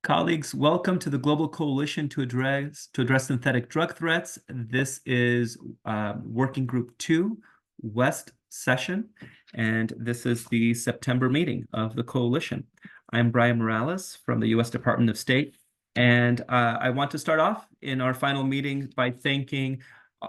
Colleagues, welcome to the Global Coalition to address synthetic drug threats. This is Working Group 2, West session, and this is the September meeting of the coalition. I'm Brian Morales from the U.S. Department of State, and I want to start off in our final meeting by thanking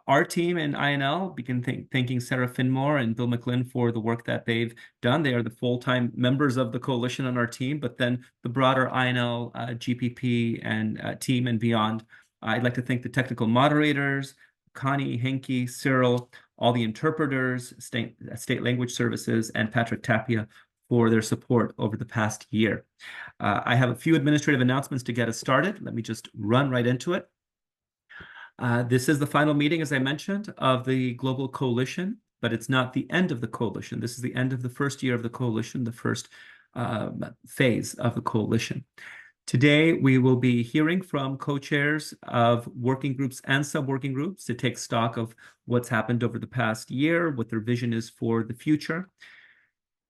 our team in INL, thanking Sarah Finmore and Bill McLinn for the work that they've done. They are the full-time members of the coalition on our team, but then the broader INL, GPP, and team and beyond. I'd like to thank the technical moderators, Connie, Henke, Cyril, all the interpreters, state language services, and Patrick Tapia for their support over the past year. I have a few administrative announcements to get us started. Let me just run right into it. This is the final meeting, as I mentioned, of the Global Coalition, but it's not the end of the coalition. This is the end of the first year of the coalition, the first phase of the coalition. Today, we will be hearing from co-chairs of working groups and sub-working groups to take stock of what's happened over the past year, what their vision is for the future.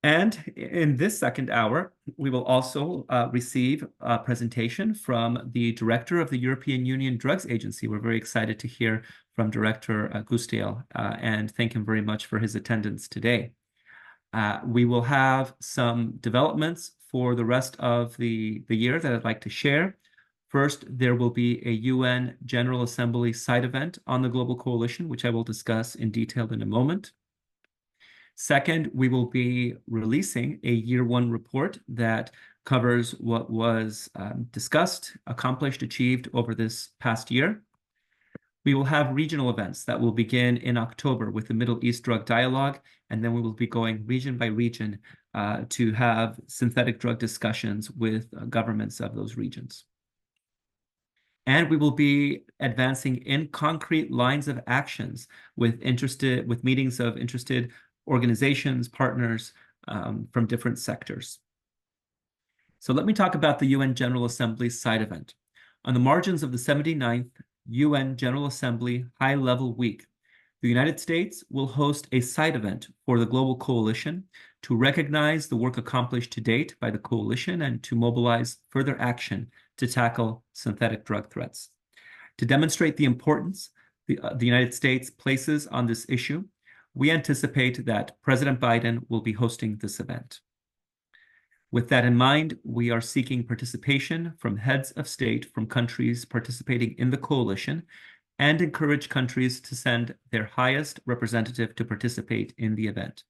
And in this second hour, we will also receive a presentation from the director of the European Union Drugs Agency. We're very excited to hear from Director Gusteel and thank him very much for his attendance today. We will have some developments for the rest of the year that I'd like to share. First, there will be a UN General Assembly side event on the Global Coalition, which I will discuss in detail in a moment. Second, we will be releasing a year one report that covers what was discussed, accomplished, achieved over this past year. We will have regional events that will begin in October with the Middle East Drug Dialogue, and then we will be going region by region to have synthetic drug discussions with governments of those regions. And we will be advancing in concrete lines of actions with meetings of interested organizations, partners from different sectors. So let me talk about the UN General Assembly side event. On the margins of the 79th UN General Assembly High-Level Week, the United States will host a side event for the Global Coalition to recognize the work accomplished to date by the coalition and to mobilize further action to tackle synthetic drug threats. To demonstrate the importance the United States places on this issue, we anticipate that President Biden will be hosting this event. With that in mind, we are seeking participation from heads of state from countries participating in the coalition and encourage countries to send their highest representative to participate in the event.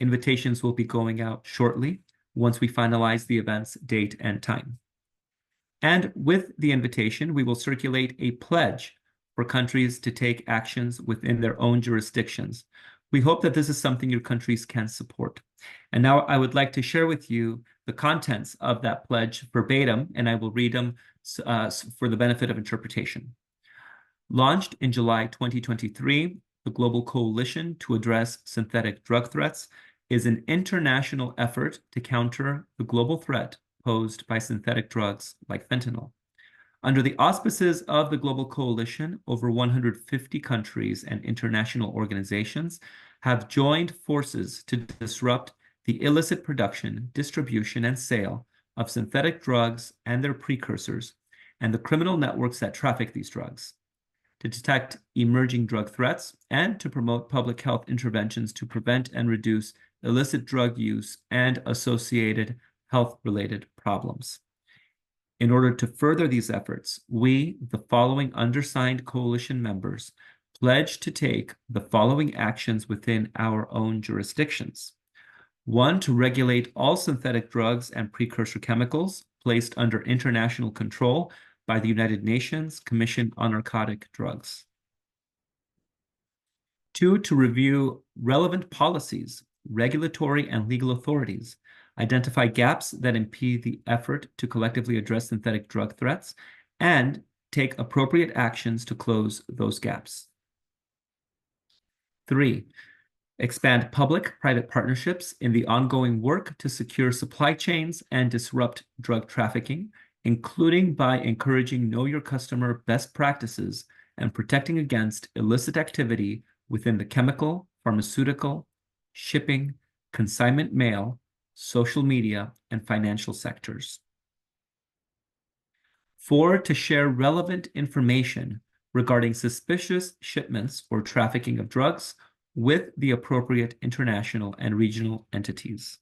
Invitations will be going out shortly once we finalize the event's date and time. And with the invitation, we will circulate a pledge for countries to take actions within their own jurisdictions. We hope that this is something your countries can support. And now I would like to share with you the contents of that pledge verbatim, and I will read them for the benefit of interpretation. Launched in July 2023, the Global Coalition to Address Synthetic Drug Threats is an international effort to counter the global threat posed by synthetic drugs like fentanyl. Under the auspices of the Global Coalition, over 150 countries and international organizations have joined forces to disrupt the illicit production, distribution, and sale of synthetic drugs and their precursors, and the criminal networks that traffic these drugs, to detect emerging drug threats, and to promote public health interventions to prevent and reduce illicit drug use and associated health-related problems. In order to further these efforts, we, the following undersigned coalition members, pledge to take the following actions within our own jurisdictions. 1, to regulate all synthetic drugs and precursor chemicals placed under international control by the United Nations Commission on Narcotic Drugs. 2, to review relevant policies, regulatory and legal authorities, identify gaps that impede the effort to collectively address synthetic drug threats, and take appropriate actions to close those gaps. 3, expand public-private partnerships in the ongoing work to secure supply chains and disrupt drug trafficking, including by encouraging know your customer best practices and protecting against illicit activity within the chemical, pharmaceutical, shipping, consignment mail, social media, and financial sectors. 4, to share relevant information regarding suspicious shipments or trafficking of drugs with the appropriate international and regional entities.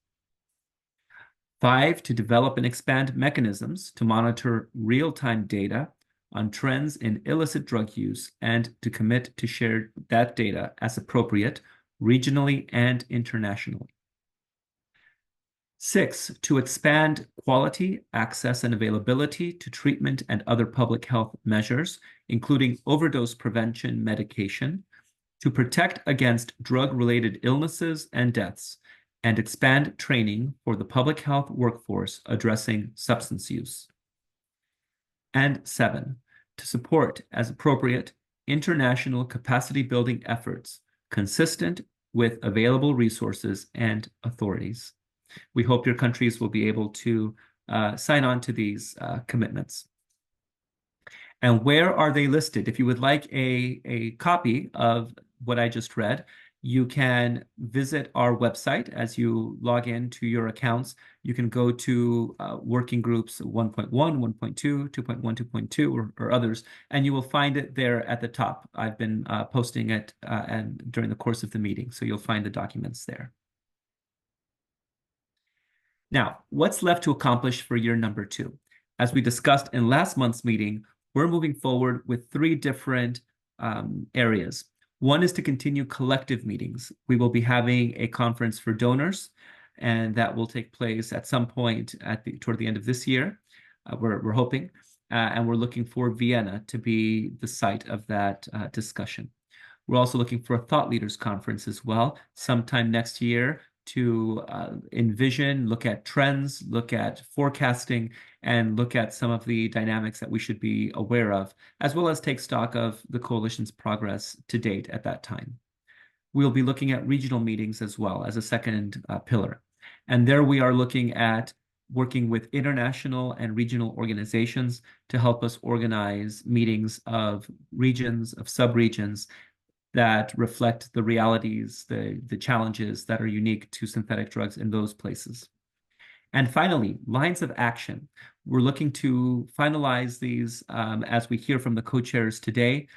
5, to develop and expand mechanisms to monitor real-time data on trends in illicit drug use and to commit to share that data as appropriate regionally and internationally. 6, to expand quality, access, and availability to treatment and other public health measures, including overdose prevention medication, to protect against drug-related illnesses and deaths, and expand training for the public health workforce addressing substance use. And 7, to support, as appropriate, international capacity-building efforts consistent with available resources and authorities. We hope your countries will be able to sign on to these commitments. And where are they listed? If you would like a copy of what I just read, you can visit our website. As you log into your accounts, you can go to working groups 1.1, 1.2, 2.1, 2.2, or others, and you will find it there at the top. I've been posting it and during the course of the meeting, so you'll find the documents there. Now, what's left to accomplish for year number 2? As we discussed in last month's meeting, we're moving forward with 3 different areas. One is to continue collective meetings. We will be having a conference for donors, and that will take place at some point toward the end of this year. We're hoping, and we're looking for Vienna to be the site of that discussion. We're also looking for a thought leaders conference as well, sometime next year, to envision, look at trends, look at forecasting, and look at some of the dynamics that we should be aware of, as well as take stock of the coalition's progress to date at that time. We'll be looking at regional meetings as well as a second pillar. And there we are looking at working with international and regional organizations to help us organize meetings of regions, of sub-regions, that reflect the realities, the challenges that are unique to synthetic drugs in those places. And finally, lines of action. We're looking to finalize these as we hear from the co-chairs today.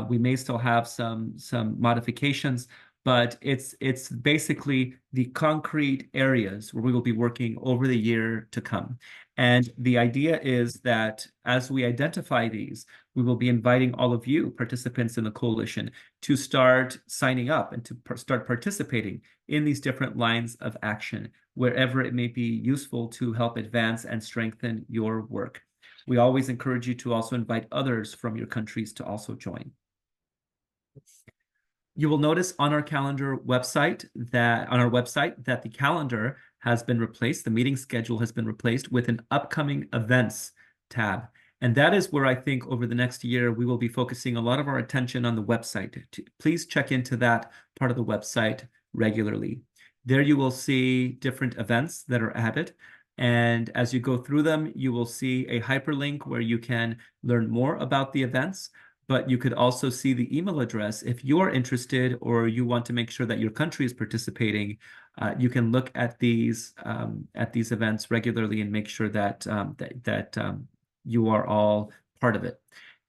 We may still have some modifications, but it's basically the concrete areas where we will be working over the year to come. And the idea is that as we identify these, we will be inviting all of you, participants in the coalition, to start signing up and to start participating in these different lines of action, wherever it may be useful to help advance and strengthen your work. We always encourage you to also invite others from your countries to also join. You will notice on our website that the calendar has been replaced. The meeting schedule has been replaced with an upcoming events tab. And that is where I think over the next year, we will be focusing a lot of our attention on the website. Please check into that part of the website regularly. There you will see different events that are added. And as you go through them, you will see a hyperlink where you can learn more about the events. But you could also see the email address. If you're interested or you want to make sure that your country is participating, you can look at these events regularly and make sure that you are all part of it.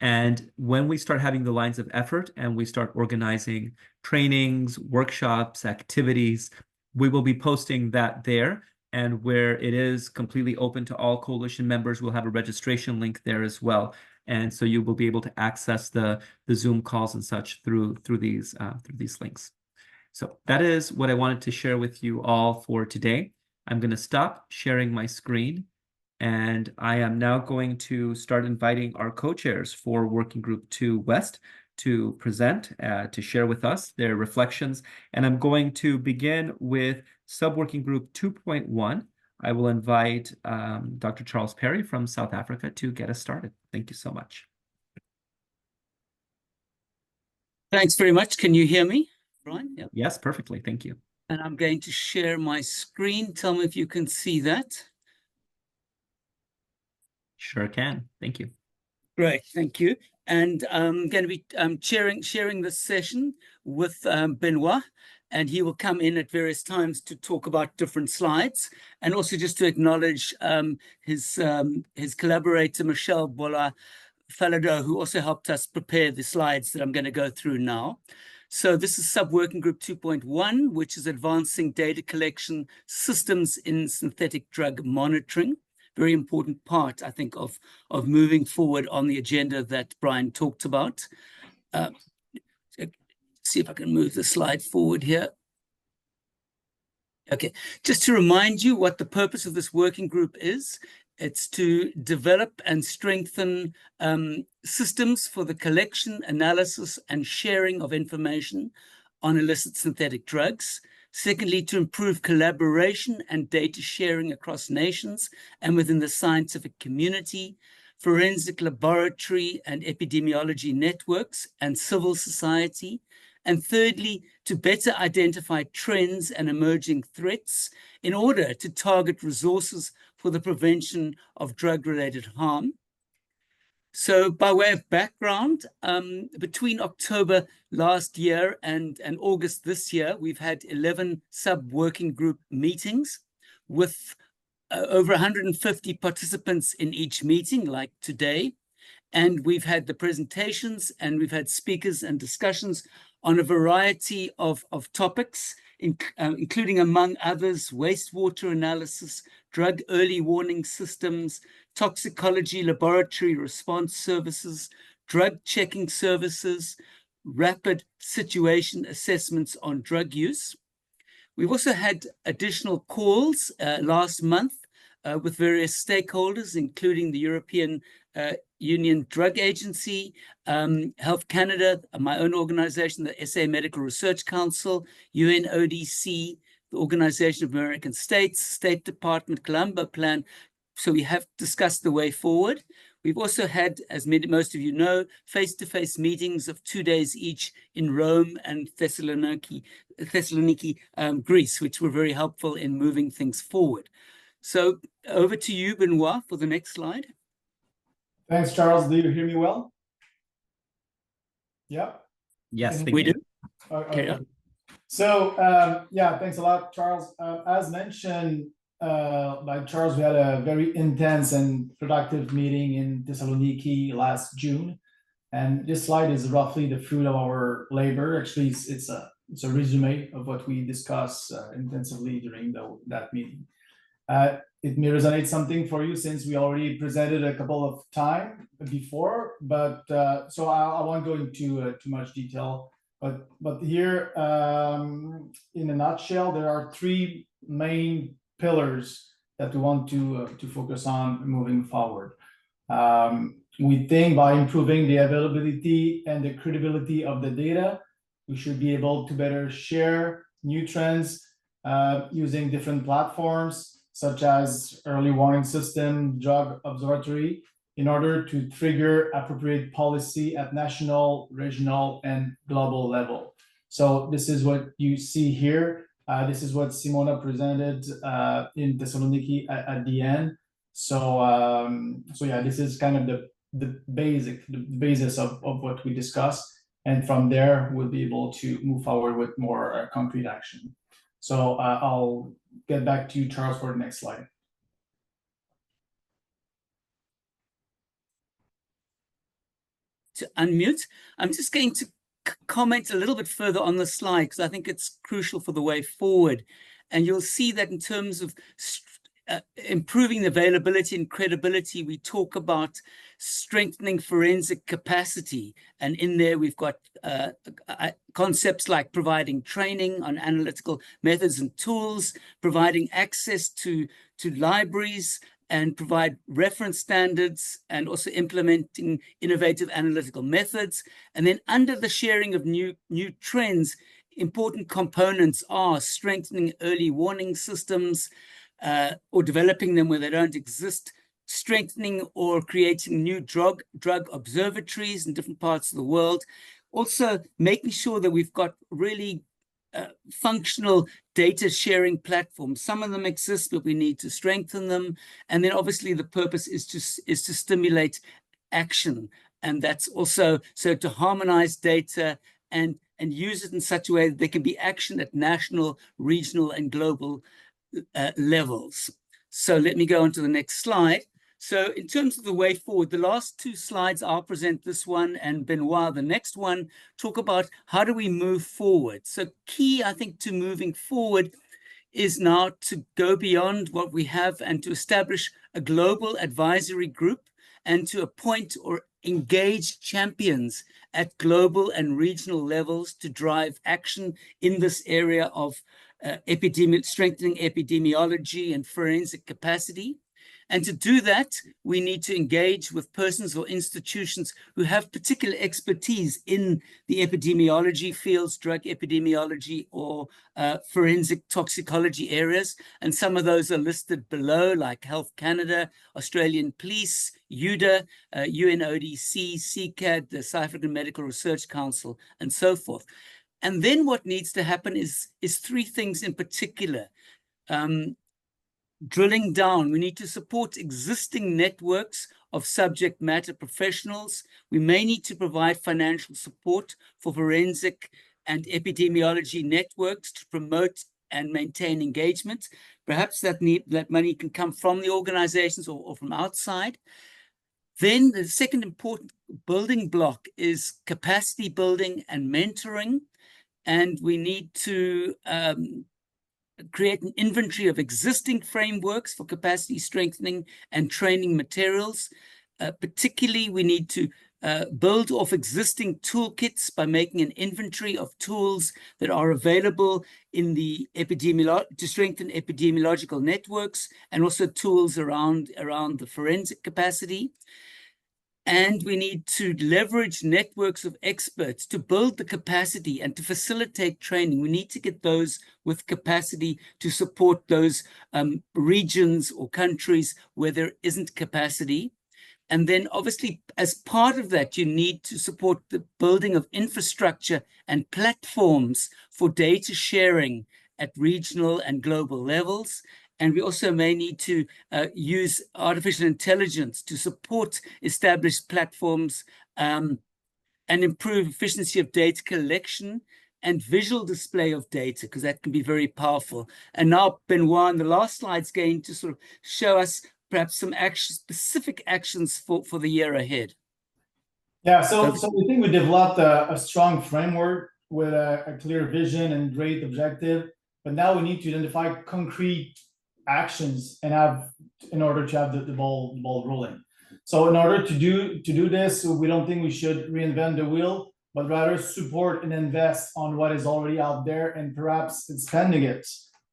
And when we start having the lines of effort and we start organizing trainings, workshops, activities, we will be posting that there. And where it is completely open to all coalition members, we'll have a registration link there as well. And so you will be able to access the Zoom calls and such through these links. So that is what I wanted to share with you all for today. I'm going to stop sharing my screen, and I am now going to start inviting our co-chairs for Working Group 2 West to present, to share with us their reflections. And I'm going to begin with Sub-Working Group 2.1. I will invite Dr. Charles Perry from South Africa to get us started. Thank you so much. Thanks very much. Can you hear me, Brian? Yep. Yes, perfectly. Thank you. And I'm going to share my screen. Tell me if you can see that. Sure can. Thank you. Great. Thank you. And I'm going to be sharing this session with Benoit, and he will come in at various times to talk about different slides, and also just to acknowledge his collaborator, Michelle Bola-Falado, who also helped us prepare the slides that I'm going to go through now. So this is Sub-Working Group 2.1, which is Advancing Data Collection Systems in Synthetic Drug Monitoring. Very important part, I think, of moving forward on the agenda that Brian talked about. See if I can move the slide forward here. Okay, just to remind you what the purpose of this working group is. It's to develop and strengthen systems for the collection, analysis, and sharing of information on illicit synthetic drugs. Secondly, to improve collaboration and data sharing across nations and within the scientific community, forensic laboratory and epidemiology networks, and civil society. And thirdly, to better identify trends and emerging threats in order to target resources for the prevention of drug-related harm. So by way of background, between October last year and August this year, we've had 11 sub-working group meetings with over 150 participants in each meeting, like today. And we've had the presentations, and we've had speakers and discussions on a variety of topics, including, among others, wastewater analysis, drug early warning systems, toxicology laboratory response services, drug checking services, rapid situation assessments on drug use. We've also had additional calls last month with various stakeholders, including the European Union Drug Agency, Health Canada, my own organization, the SA Medical Research Council, UNODC, the Organization of American States, State Department, Colombo Plan. So we have discussed the way forward. We've also had, as most of you know, face-to-face meetings of 2 days each in Rome and Thessaloniki, Greece, which were very helpful in moving things forward. So over to you, Benoit, for the next slide. Thanks, Charles. Do you hear me well? Yeah. Yes, we do. Okay. So yeah, thanks a lot, Charles. As mentioned by Charles, we had a very intense and productive meeting in Thessaloniki last June, and this slide is roughly the fruit of our labor. Actually, it's a resume of what we discussed intensively during that meeting. It may resonate something for you since we already presented a couple of times before, but so I won't go into too much detail. But here, in a nutshell, there are three main pillars that we want to focus on moving forward. We think by improving the availability and the credibility of the data, we should be able to better share new trends using different platforms, such as early warning system, drug observatory, in order to trigger appropriate policy at national, regional, and global level. So this is what you see here. This is what Simona presented in Thessaloniki at the end. So so yeah, this is kind of the basis of what we discussed, and from there we'll be able to move forward with more concrete action. So I'll get back to you, Charles, for the next slide. To unmute, I'm just going to comment a little bit further on the slide because I think it's crucial for the way forward. And you'll see that in terms of improving the availability and credibility, we talk about strengthening forensic capacity. And in there, we've got concepts like providing training on analytical methods and tools, providing access to libraries, and provide reference standards, and also implementing innovative analytical methods. And then under the sharing of new trends, important components are strengthening early warning systems, or developing them where they don't exist, strengthening or creating new drug observatories in different parts of the world. Also making sure that we've got really functional data sharing platforms. Some of them exist, but we need to strengthen them. And then obviously the purpose is to stimulate action And that's also so to harmonize data and use it in such a way that there can be action at national, regional, and global levels. So let me go on to the next slide. So in terms of the way forward, the last two slides, I'll present this one, and Benoit, the next one, talk about how do we move forward. So key, I think, to moving forward is now to go beyond what we have and to establish a global advisory group and to appoint or engage champions at global and regional levels to drive action in this area of strengthening epidemiology and forensic capacity. And to do that, we need to engage with persons or institutions who have particular expertise in the epidemiology fields, drug epidemiology, or forensic toxicology areas. And some of those are listed below, like Health Canada, Australian Police, UDA, UNODC, CCAD, the South African Medical Research Council, and so forth. And then what needs to happen is three things in particular. Drilling down, we need to support existing networks of subject matter professionals. We may need to provide financial support for forensic and epidemiology networks to promote and maintain engagement. Perhaps that money can come from the organizations or from outside. Then the second important building block is capacity building and mentoring. And we need to create an inventory of existing frameworks for capacity strengthening and training materials. Particularly, we need to build off existing toolkits by making an inventory of tools that are available in the to strengthen epidemiological networks, and also tools around the forensic capacity. And we need to leverage networks of experts to build the capacity and to facilitate training. We need to get those with capacity to support those regions or countries where there isn't capacity. And then obviously, as part of that, you need to support the building of infrastructure and platforms for data sharing at regional and global levels. And we also may need to use artificial intelligence to support established platforms and improve efficiency of data collection and visual display of data, because that can be very powerful. And now Benoit, in the last slide, is going to sort of show us perhaps some specific actions for the year ahead. Yeah, so we think we developed a strong framework with a clear vision and great objective, but now we need to identify concrete actions in order to have the ball rolling. So in order to do this, we don't think we should reinvent the wheel, but rather support and invest on what is already out there and perhaps expanding it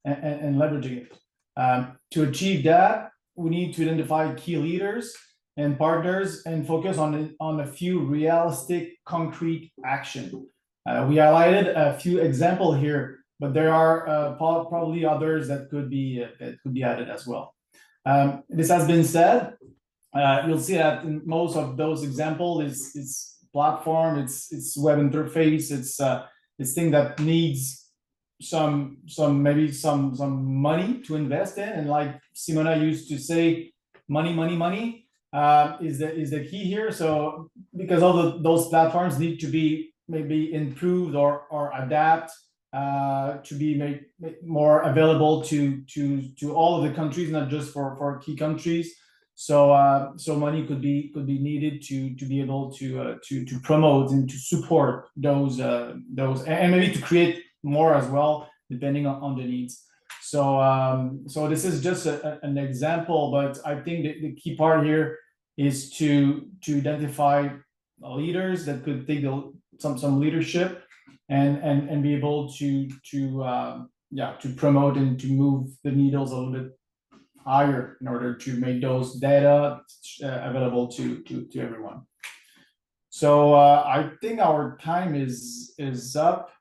and leveraging it. To achieve that, we need to identify key leaders and partners and focus on a few realistic, concrete action. We highlighted a few examples here, but there are probably others that could be added as well. This has been said. You'll see that in most of those examples, it's platform, it's web interface, it's thing that needs some money to invest in, and like Simona used to say, money is the key here. So because all those platforms need to be maybe improved or adapt to be made more available to all of the countries, not just for key countries. So money could be needed to be able to promote and to support those and maybe to create more as well, depending on the needs. So this is just an example, but I think the key part here is to identify leaders that could take some leadership and be able to promote and to move the needles a little bit higher in order to make those data available to everyone. So I think our time is up.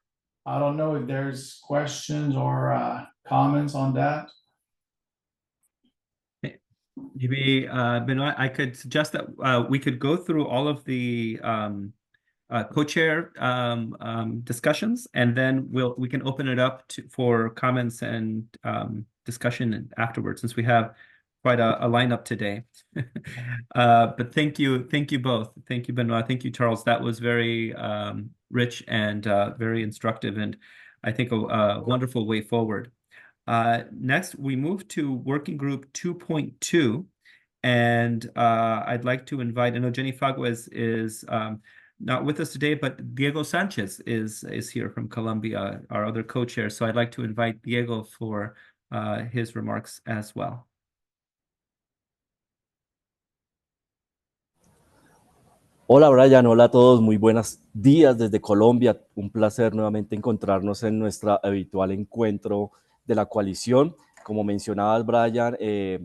I don't know if there's questions or comments on that. Maybe Benoit, I could suggest that we could go through all of the co-chair discussions, and then we can open it up for comments and discussion afterwards, since we have quite a lineup today. But thank you both. Thank you, Benoit. Thank you, Charles. That was very rich and very instructive, and I think a wonderful way forward. Next, we move to Working Group 2.2, and I'd like to invite, I know Jenny Faguez is not with us today, but Diego Sanchez is here from Colombia, our other co-chair. So I'd like to invite Diego for his remarks as well. Hola Brian, hola a todos, muy buenos días desde Colombia. Un placer nuevamente encontrarnos en nuestro habitual encuentro de la coalición. Como mencionabas Brian,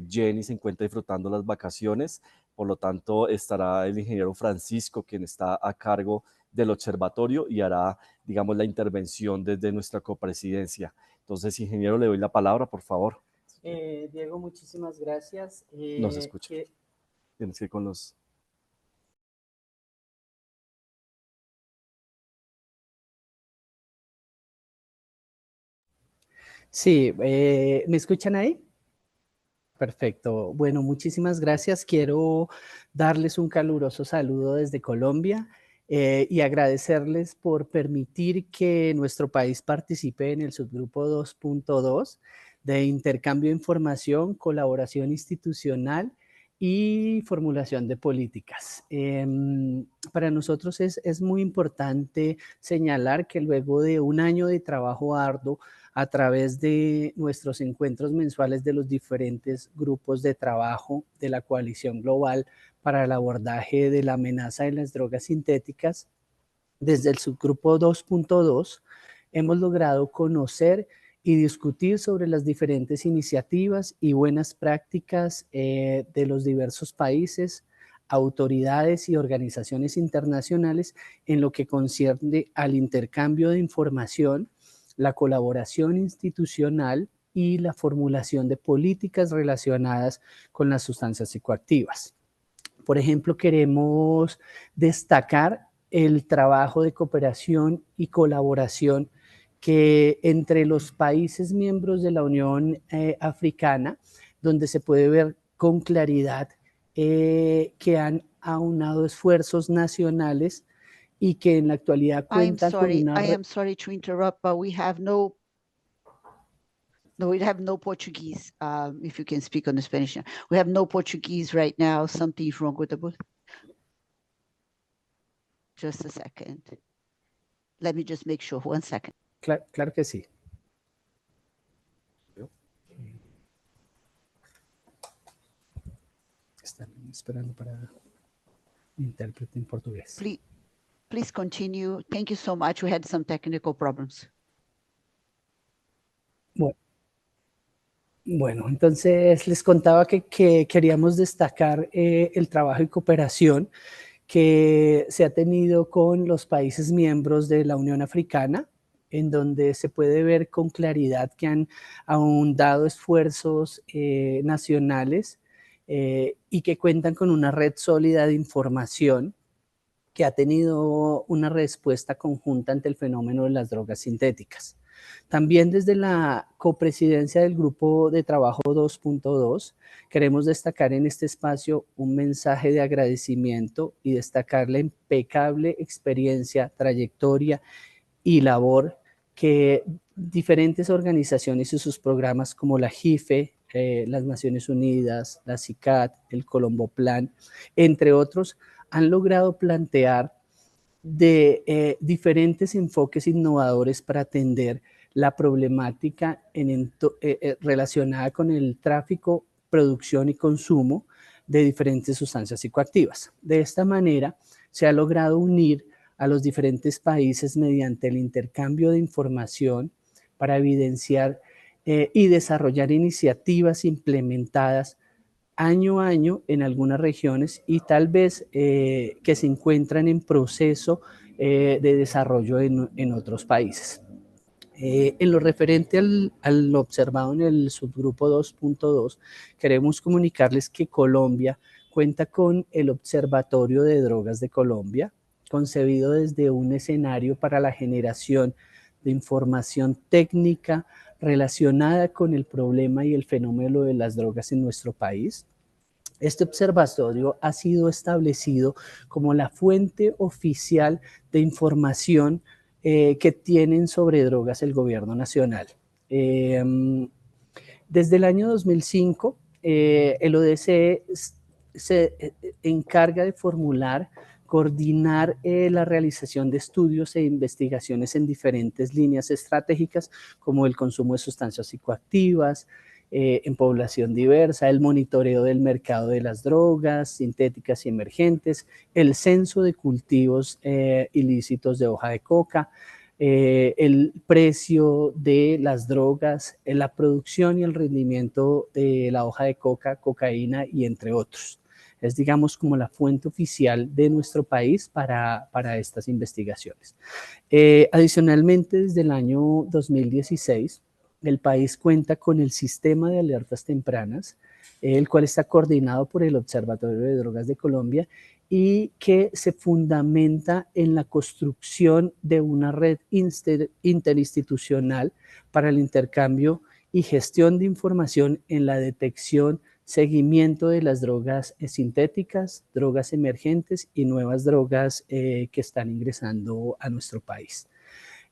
Jenny se encuentra disfrutando las vacaciones, por lo tanto estará el ingeniero Francisco, quien está a cargo del observatorio y hará, digamos, la intervención desde nuestra copresidencia. Entonces, ingeniero, le doy la palabra, por favor. Diego, muchísimas gracias. No se escucha. Tienes que ir con los... Sí, ¿me escuchan ahí? Perfecto. Bueno, muchísimas gracias. Quiero darles un caluroso saludo desde Colombia y agradecerles por permitir que nuestro país participe en el subgrupo 2.2 de intercambio de información, colaboración institucional y formulación de políticas. Para nosotros es muy importante señalar que luego de un año de trabajo arduo, a través de nuestros encuentros mensuales de los diferentes grupos de trabajo de la Coalición Global para el abordaje de la amenaza de las drogas sintéticas, desde el subgrupo 2.2 hemos logrado conocer y discutir sobre las diferentes iniciativas y buenas prácticas de los diversos países, autoridades y organizaciones internacionales en lo que concierne al intercambio de información, la colaboración institucional y la formulación de políticas relacionadas con las sustancias psicoactivas. Por ejemplo, queremos destacar el trabajo de cooperación y colaboración que entre los países miembros de la Unión Africana, donde se puede ver con claridad que han aunado esfuerzos nacionales y que en la actualidad cuentan con una... I am sorry to interrupt, but we have no Portuguese. If you can speak on the Spanish, we have no Portuguese right now. Something's wrong with the booth. Just a second. Let me just make sure. 1 second. Claro que sí. Están esperando para intérprete en portugués. Please continue. Thank you so much. We had some technical problems. Bueno, entonces les contaba que queríamos destacar el trabajo y cooperación que se ha tenido con los países miembros de la Unión Africana, en donde se puede ver con claridad que han ahondado esfuerzos nacionales y que cuentan con una red sólida de información que ha tenido una respuesta conjunta ante el fenómeno de las drogas sintéticas. También desde la copresidencia del Grupo de Trabajo 2.2 queremos destacar en este espacio un mensaje de agradecimiento y destacar la impecable experiencia, trayectoria y labor que diferentes organizaciones y sus programas como la JIFE, las Naciones Unidas, la CICAD, el Colombo Plan, entre otros, han logrado plantear de diferentes enfoques innovadores para atender la problemática relacionada con el tráfico, producción y consumo de diferentes sustancias psicoactivas. De esta manera, se ha logrado unir a los diferentes países mediante el intercambio de información para evidenciar y desarrollar iniciativas implementadas año a año en algunas regiones y tal vez que se encuentran en proceso de desarrollo en otros países. En lo referente al observado en el subgrupo 2.2, queremos comunicarles que Colombia cuenta con el Observatorio de Drogas de Colombia, concebido desde un escenario para la generación de información técnica relacionada con el problema y el fenómeno de las drogas en nuestro país. Este observatorio ha sido establecido como la fuente oficial de información que tienen sobre drogas el gobierno nacional. Desde el año 2005, el ODC se encarga de formular, coordinar la realización de estudios e investigaciones en diferentes líneas estratégicas, como el consumo de sustancias psicoactivas, en población diversa, el monitoreo del mercado de las drogas sintéticas y emergentes, el censo de cultivos ilícitos de hoja de coca, el precio de las drogas, la producción y el rendimiento de la hoja de coca, cocaína y entre otros. Es, digamos, como la fuente oficial de nuestro país para estas investigaciones. Adicionalmente, desde el año 2016, el país cuenta con el sistema de alertas tempranas, el cual está coordinado por el Observatorio de Drogas de Colombia y que se fundamenta en la construcción de una red interinstitucional para el intercambio y gestión de información en la detección, seguimiento de las drogas sintéticas, drogas emergentes y nuevas drogas que están ingresando a nuestro país.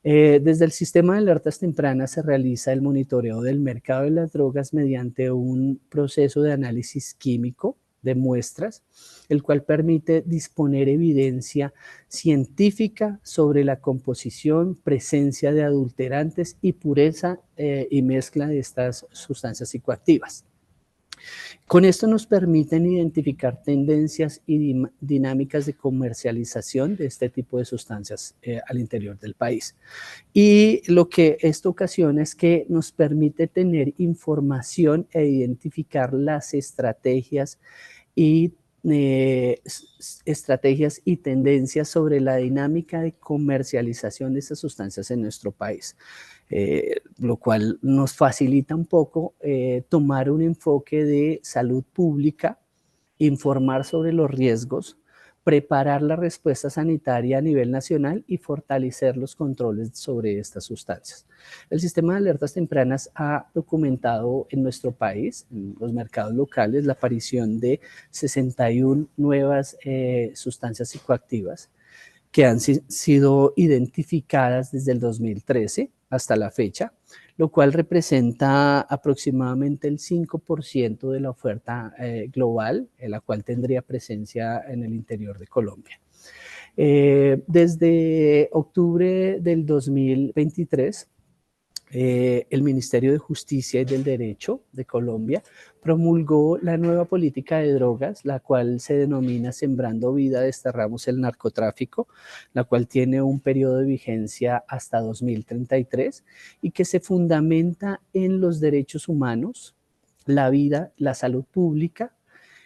Desde el sistema de alertas tempranas se realiza el monitoreo del mercado de las drogas mediante un proceso de análisis químico de muestras, el cual permite disponer evidencia científica sobre la composición, presencia de adulterantes y pureza y mezcla de estas sustancias psicoactivas. Con esto nos permiten identificar tendencias y dinámicas de comercialización de este tipo de sustancias al interior del país. Y lo que esto ocasiona es que nos permite tener información e identificar las estrategias y tendencias sobre la dinámica de comercialización de estas sustancias en nuestro país. Lo cual nos facilita un poco tomar un enfoque de salud pública, informar sobre los riesgos, preparar la respuesta sanitaria a nivel nacional y fortalecer los controles sobre estas sustancias. El sistema de alertas tempranas ha documentado en nuestro país, en los mercados locales, la aparición de 61 nuevas sustancias psicoactivas que han sido identificadas desde el 2013 hasta la fecha, lo cual representa aproximadamente el 5% de la oferta global, en la cual tendría presencia en el interior de Colombia. Desde octubre del 2023, el Ministerio de Justicia y del Derecho de Colombia promulgó la nueva política de drogas, la cual se denomina Sembrando Vida, desterramos el narcotráfico, la cual tiene un periodo de vigencia hasta 2033 y que se fundamenta en los derechos humanos, la vida, la salud pública.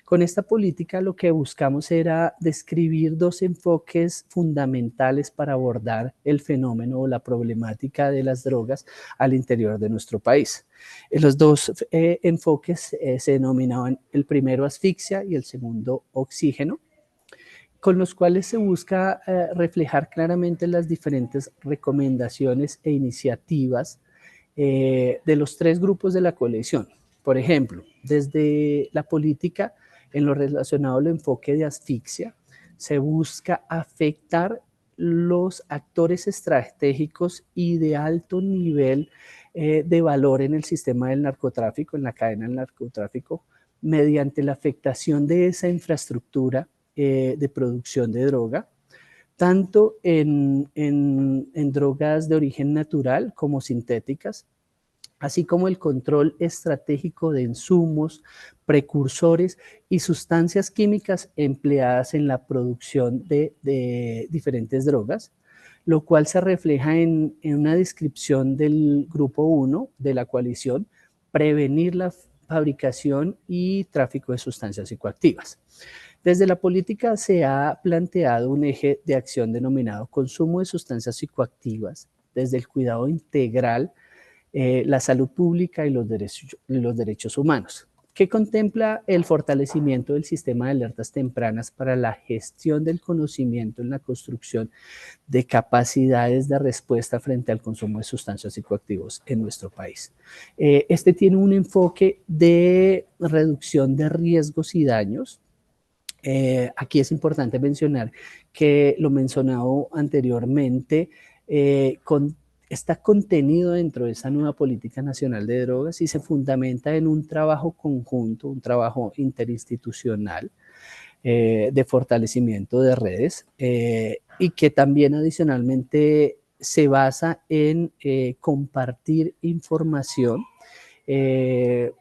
Con esta política lo que buscamos era describir dos enfoques fundamentales para abordar el fenómeno o la problemática de las drogas al interior de nuestro país. Los dos enfoques se denominaban el primero asfixia y el segundo oxígeno, con los cuales se busca reflejar claramente las diferentes recomendaciones e iniciativas de los tres grupos de la coalición. Por ejemplo, desde la política, en lo relacionado al enfoque de asfixia, se busca afectar los actores estratégicos y de alto nivel de valor en el sistema del narcotráfico, en la cadena del narcotráfico, mediante la afectación de esa infraestructura de producción de droga, tanto en drogas de origen natural como sintéticas, así como el control estratégico de insumos, precursores y sustancias químicas empleadas en la producción de diferentes drogas, lo cual se refleja en una descripción del grupo 1 de la coalición, prevenir la fabricación y tráfico de sustancias psicoactivas. Desde la política se ha planteado un eje de acción denominado consumo de sustancias psicoactivas, desde el cuidado integral, la salud pública y los derechos humanos. que contempla el fortalecimiento del sistema de alertas tempranas para la gestión del conocimiento en la construcción de capacidades de respuesta frente al consumo de sustancias psicoactivas en nuestro país. Este tiene un enfoque de reducción de riesgos y daños. Aquí es importante mencionar que lo mencionado anteriormente está contenido dentro de esa nueva política nacional de drogas y se fundamenta en un trabajo conjunto, un trabajo interinstitucional de fortalecimiento de redes y que también adicionalmente se basa en compartir información de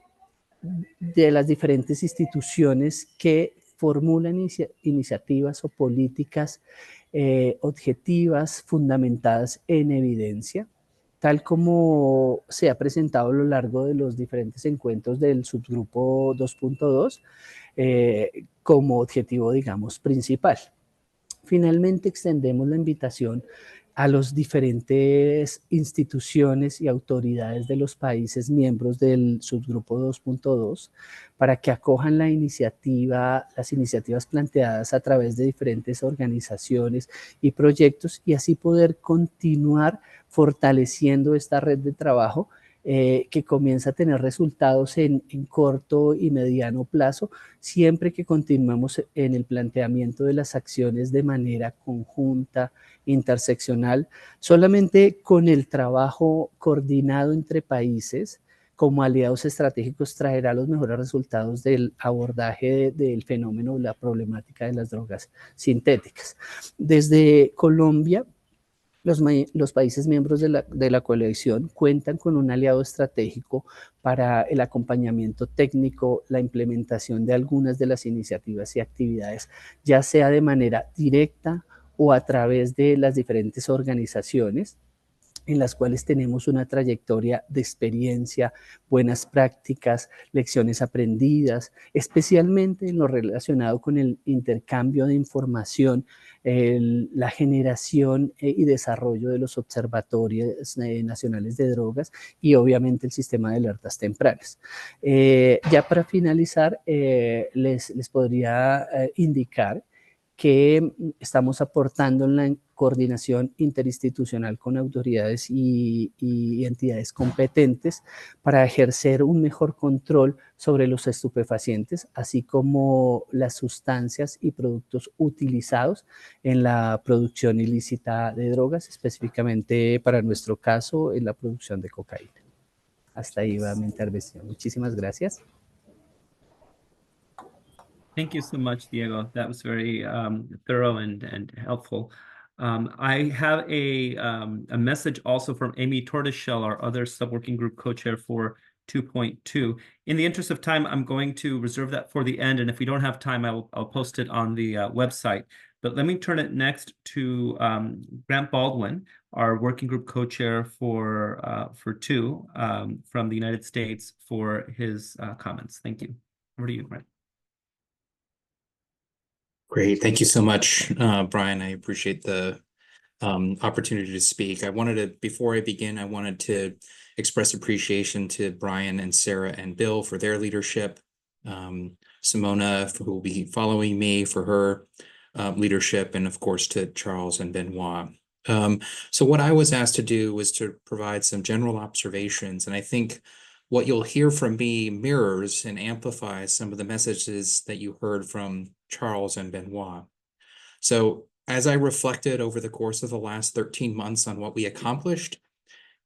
las diferentes instituciones que formulan iniciativas o políticas objetivas fundamentadas en evidencia, tal como se ha presentado a lo largo de los diferentes encuentros del subgrupo 2.2 como objetivo, digamos, principal. Finalmente, extendemos la invitación a las diferentes instituciones y autoridades de los países miembros del subgrupo 2.2 para que acojan las iniciativas planteadas a través de diferentes organizaciones y proyectos y así poder continuar fortaleciendo esta red de trabajo que comienza a tener resultados en corto y mediano plazo, siempre que continuemos en el planteamiento de las acciones de manera conjunta, interseccional, solamente con el trabajo coordinado entre países como aliados estratégicos traerá los mejores resultados del abordaje del fenómeno, la problemática de las drogas sintéticas. Desde Colombia, los países miembros de la coalición cuentan con un aliado estratégico para el acompañamiento técnico, la implementación de algunas de las iniciativas y actividades, ya sea de manera directa o a través de las diferentes organizaciones en las cuales tenemos una trayectoria de experiencia, buenas prácticas, lecciones aprendidas, especialmente en lo relacionado con el intercambio de información, la generación y desarrollo de los observatorios nacionales de drogas y obviamente el sistema de alertas tempranas. Ya para finalizar, les podría indicar que estamos aportando en la coordinación interinstitucional con autoridades y entidades competentes para ejercer un mejor control sobre los estupefacientes, así como las sustancias y productos utilizados en la producción ilícita de drogas, específicamente para nuestro caso en la producción de cocaína. Hasta ahí va mi intervención. Muchísimas gracias. Thank you so much, Diego. That was very thorough and helpful. I have a message also from Amy Tortoshell, our other subworking group co-chair for 2.2. In the interest of time, I'm going to reserve that for the end, and if we don't have time, I'll post it on the website. But let me turn it next to Grant Baldwin, our working group co-chair for 2 from the United States, for his comments. Thank you. Over to you, Grant. Great. Thank you so much, Brian. I appreciate the opportunity to speak. Before I begin, I wanted to express appreciation to Brian and Sarah and Bill for their leadership, Simona, who will be following me, for her leadership, and of course to Charles and Benoit. So what I was asked to do was to provide some general observations, and I think what you'll hear from me mirrors and amplifies some of the messages that you heard from Charles and Benoit. So as I reflected over the course of the last 13 months on what we accomplished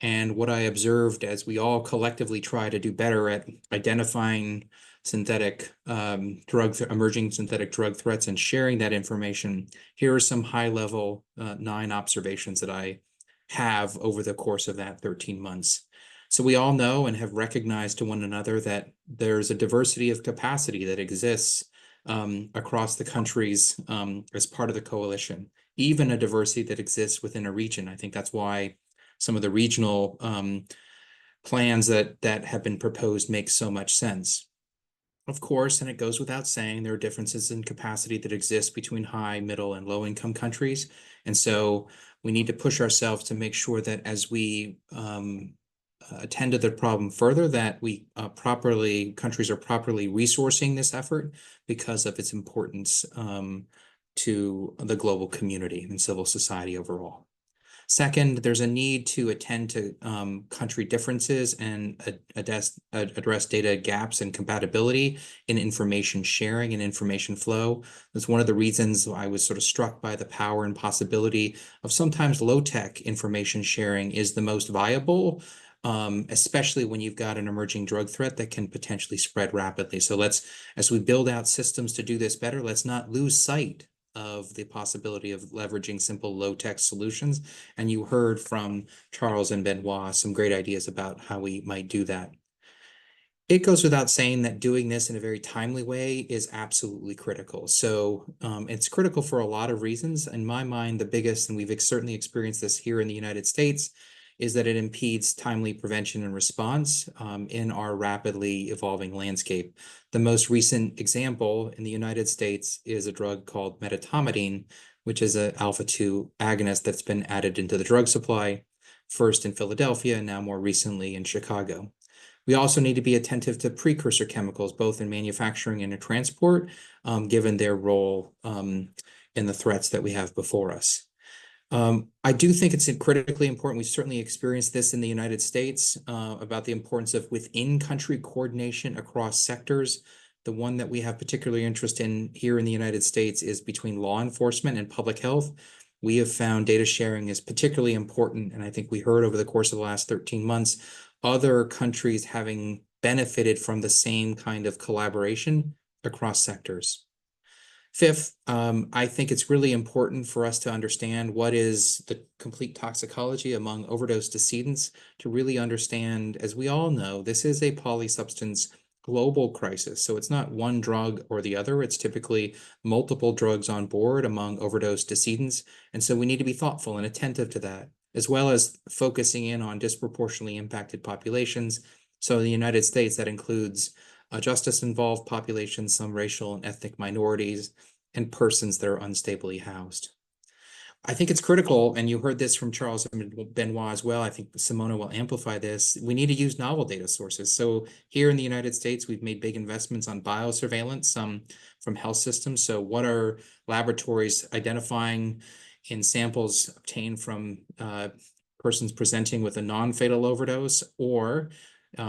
and what I observed as we all collectively try to do better at identifying emerging synthetic drug threats and sharing that information, here are some high-level 9 observations that I have over the course of that 13 months. So we all know and have recognized to one another that there's a diversity of capacity that exists across the countries as part of the coalition, even a diversity that exists within a region. I think that's why some of the regional plans that have been proposed make so much sense. Of course, and it goes without saying, there are differences in capacity that exist between high, middle, and low-income countries. And so we need to push ourselves to make sure that as we attend to the problem further, that we countries are properly resourcing this effort because of its importance to the global community and civil society overall. Second, there's a need to attend to country differences and address data gaps and compatibility in information sharing and information flow. That's one of the reasons I was sort of struck by the power and possibility of sometimes low-tech information sharing is the most viable, especially when you've got an emerging drug threat that can potentially spread rapidly. So as we build out systems to do this better, let's not lose sight of the possibility of leveraging simple low-tech solutions. And you heard from Charles and Benoit some great ideas about how we might do that. It goes without saying that doing this in a very timely way is absolutely critical. So it's critical for a lot of reasons. In my mind, the biggest, and we've certainly experienced this here in the United States, is that it impedes timely prevention and response in our rapidly evolving landscape. The most recent example in the United States is a drug called medetomidine, which is an alpha-2 agonist that's been added into the drug supply, first in Philadelphia and now more recently in Chicago. We also need to be attentive to precursor chemicals, both in manufacturing and in transport, given their role in the threats that we have before us. I do think it's critically important. We certainly experienced this in the United States about the importance of within-country coordination across sectors. The one that we have particularly interest in here in the United States is between law enforcement and public health. We have found data sharing is particularly important, and I think we heard over the course of the last 13 months, other countries having benefited from the same kind of collaboration across sectors. Fifth, I think it's really important for us to understand what is the complete toxicology among overdose decedents, to really understand, as we all know, this is a polysubstance global crisis. So it's not one drug or the other. It's typically multiple drugs on board among overdose decedents. And so we need to be thoughtful and attentive to that, as well as focusing in on disproportionately impacted populations. So in the United States, that includes justice-involved populations, some racial and ethnic minorities, and persons that are unstably housed. I think it's critical, and you heard this from Charles and Benoit as well. I think Simona will amplify this. We need to use novel data sources. So here in the United States, we've made big investments on biosurveillance from health systems. So what are laboratories identifying in samples obtained from persons presenting with a non-fatal overdose, or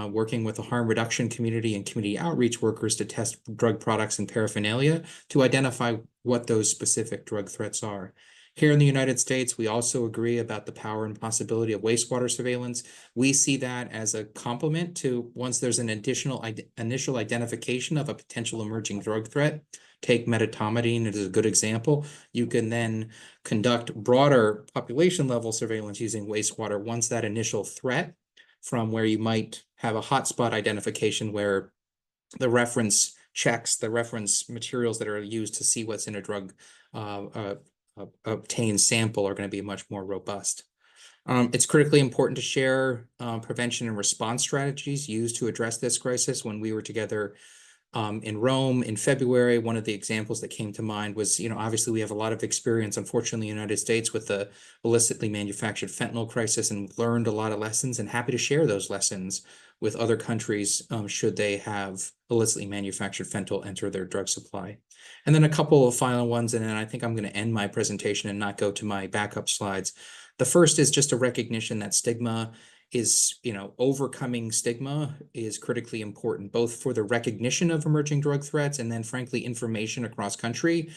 working with the harm reduction community and community outreach workers to test drug products and paraphernalia to identify what those specific drug threats are. Here in the United States, we also agree about the power and possibility of wastewater surveillance. We see that as a complement to, once there's an additional initial identification of a potential emerging drug threat, take medetomidine as a good example, you can then conduct broader population level surveillance using wastewater once that initial threat from where you might have a hotspot identification where the reference checks, the reference materials that are used to see what's in a drug obtained sample are going to be much more robust. It's critically important to share prevention and response strategies used to address this crisis. When we were together in Rome in February, one of the examples that came to mind was, obviously we have a lot of experience, unfortunately, in the United States with the illicitly manufactured fentanyl crisis, and learned a lot of lessons, and happy to share those lessons with other countries should they have illicitly manufactured fentanyl enter their drug supply. And then a couple of final ones, and then I think I'm going to end my presentation and not go to my backup slides. The first is just a recognition that stigma is, overcoming stigma is critically important, both for the recognition of emerging drug threats and then, frankly, information across country.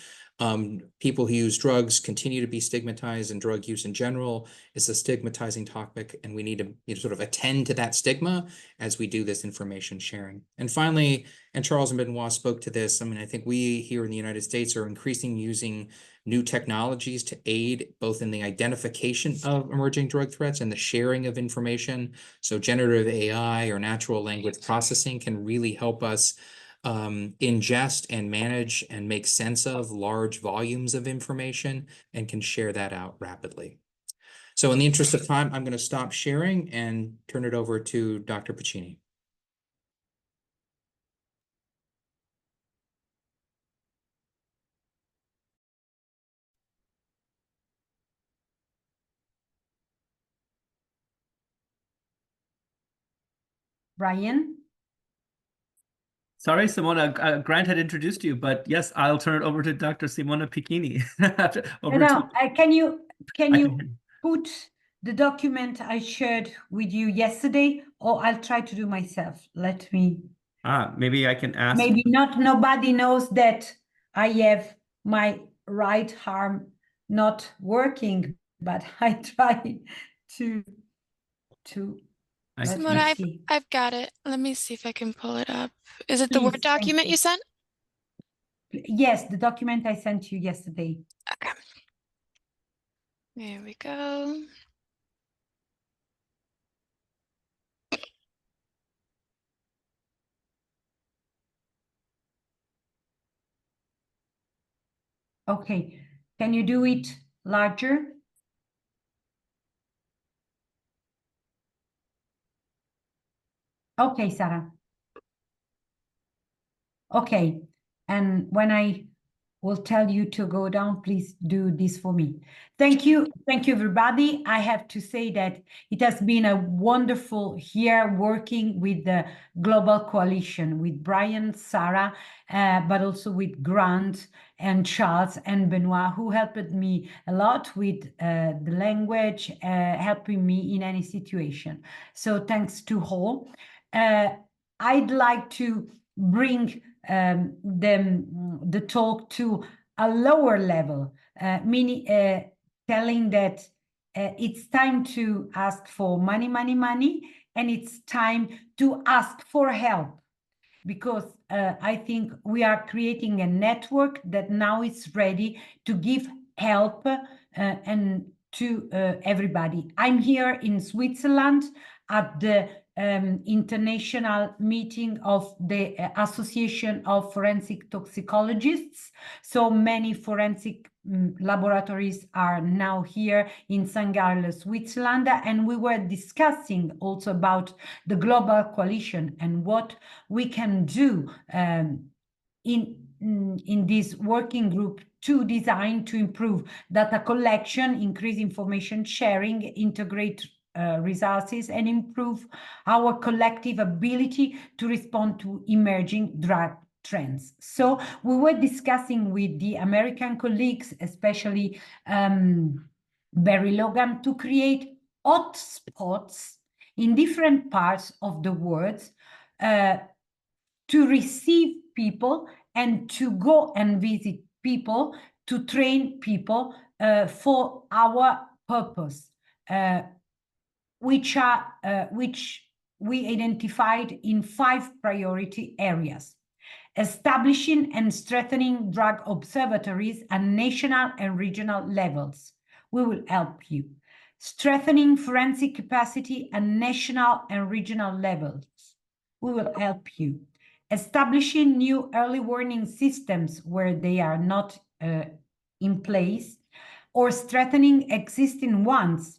People who use drugs continue to be stigmatized, and drug use in general is a stigmatizing topic, and we need to sort of attend to that stigma as we do this information sharing. And finally, and Charles and Benoit spoke to this, I think we here in the United States are increasingly using new technologies to aid both in the identification of emerging drug threats and the sharing of information. So generative AI or natural language processing can really help us ingest and manage and make sense of large volumes of information, and can share that out rapidly. So in the interest of time, I'm going to stop sharing and turn it over to Dr. Piccini. Brian? Sorry, Simona, Grant had introduced you, but yes, I'll turn it over to Dr. Simona Picchini. Can you I can hear. put the document I shared with you yesterday, or I'll try to do myself. Let me. Maybe I can ask. Maybe nobody knows that I have my right arm not working, but I try to. Simona, I've got it. Let me see if I can pull it up. Is it the Please, Word thank document you. you sent? Yes, the document I sent you yesterday. Okay. There we go. Okay, can you do it larger? Okay, Sarah. Okay, and when I will tell you to go down, please do this for me. Thank you, everybody. I have to say that it has been a wonderful year working with the Global Coalition, with Brian, Sarah, but also with Grant and Charles and Benoit, who helped me a lot with the language, helping me in any situation. So thanks to all. I'd like to bring the talk to a lower level, meaning telling that it's time to ask for money, and it's time to ask for help, because I think we are creating a network that now is ready to give help and to everybody. I'm here in Switzerland at the international meeting of the Association of Forensic Toxicologists. So many forensic laboratories are now here in St. Gallen, Switzerland, and we were discussing also about the Global Coalition and what we can do in this working group to design to improve data collection, increase information sharing, integrate resources, and improve our collective ability to respond to emerging drug trends. So we were discussing with the American colleagues, especially Barry Logan, to create hotspots in different parts of the world to receive people and to go and visit people, to train people for our purpose, which we identified in 5 priority areas: establishing and strengthening drug observatories at national and regional levels. We will help you. Strengthening forensic capacity at national and regional levels. We will help you. Establishing new early warning systems where they are not in place, or strengthening existing ones.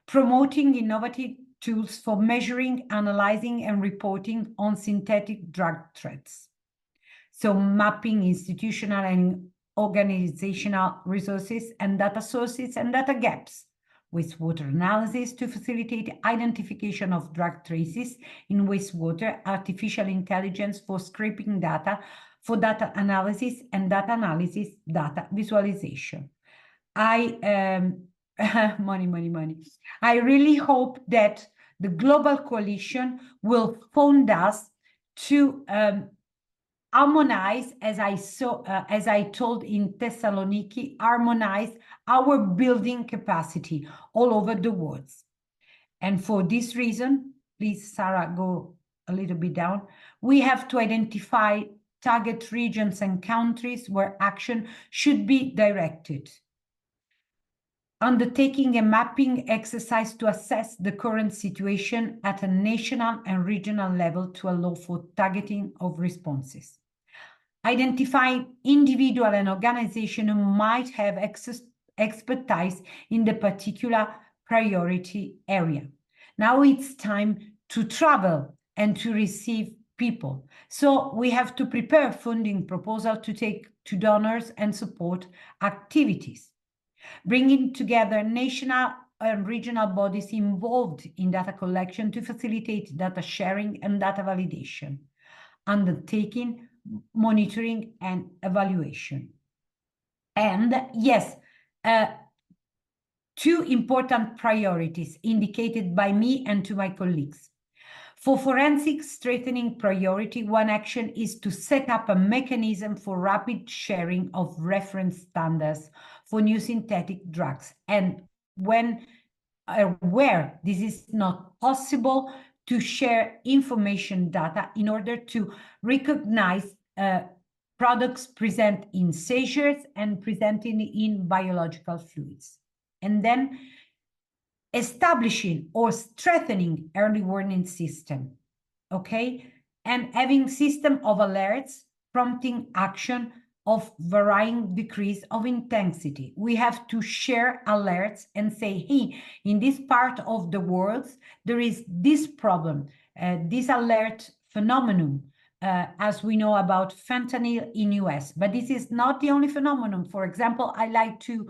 Promoting innovative tools for measuring, analyzing, and reporting on synthetic drug threats. So mapping institutional and organizational resources and data sources and data gaps. Wastewater analysis to facilitate identification of drug traces in wastewater, artificial intelligence for scraping data, for data analysis and data visualization. Money. I really hope that the Global Coalition will fund us to harmonize, as I told in Thessaloniki, harmonize our building capacity all over the world. And for this reason, please, Sarah, go a little bit down. We have to identify target regions and countries where action should be directed. Undertaking a mapping exercise to assess the current situation at a national and regional level to allow for targeting of responses. Identifying individual and organization who might have expertise in the particular priority area. Now it's time to travel and to receive people. So we have to prepare funding proposal to take to donors and support activities. Bringing together national and regional bodies involved in data collection to facilitate data sharing and data validation, undertaking, monitoring, and evaluation. And yes, two important priorities indicated by me and to my colleagues. For forensic strengthening priority, one action is to set up a mechanism for rapid sharing of reference standards for new synthetic drugs. And when where this is not possible, to share information data in order to recognize products present in seizures and presenting in biological fluids. And then establishing or strengthening early warning system, okay? And having system of alerts prompting action of varying degrees of intensity. We have to share alerts and say, hey, in this part of the world, there is this problem, this alert phenomenon, as we know about fentanyl in US. But this is not the only phenomenon. For example, I like to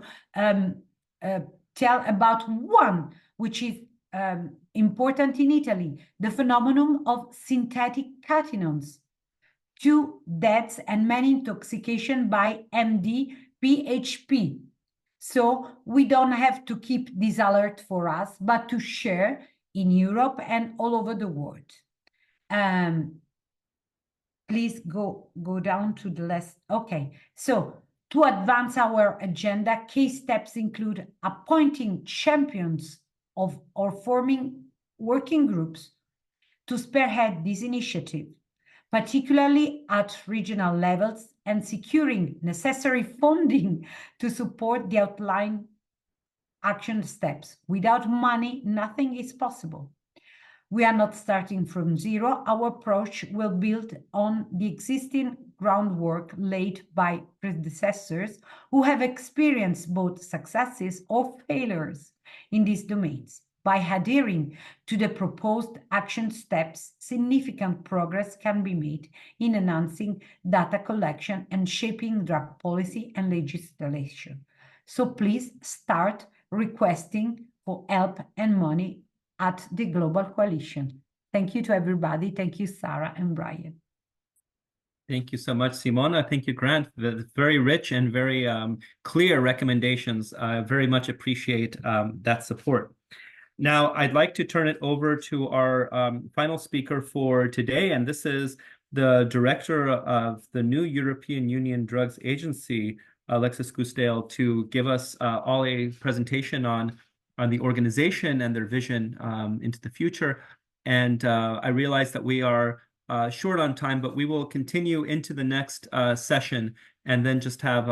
tell about one, which is important in Italy, the phenomenon of synthetic catechins, 2 deaths and many intoxication by MD-PHP. So we don't have to keep this alert for us, but to share in Europe and all over the world. Please go down to the last. Okay, so to advance our agenda, key steps include appointing champions of or forming working groups to spearhead this initiative, particularly at regional levels, and securing necessary funding to support the outlined action steps. Without money, nothing is possible. We are not starting from zero. Our approach will build on the existing groundwork laid by predecessors who have experienced both successes or failures in these domains. By adhering to the proposed action steps, significant progress can be made in enhancing data collection and shaping drug policy and legislation. So please start requesting for help and money at the Global Coalition. Thank you to everybody. Thank you, Sarah and Brian. Thank you so much, Simona. Thank you, Grant. The very rich and very clear recommendations. I very much appreciate that support. Now, I'd like to turn it over to our final speaker for today, and this is the Director of the new European Union Drugs Agency, Alexis Gusdale, to give us all a presentation on the organization and their vision into the future. And I realize that we are short on time, but we will continue into the next session and then just have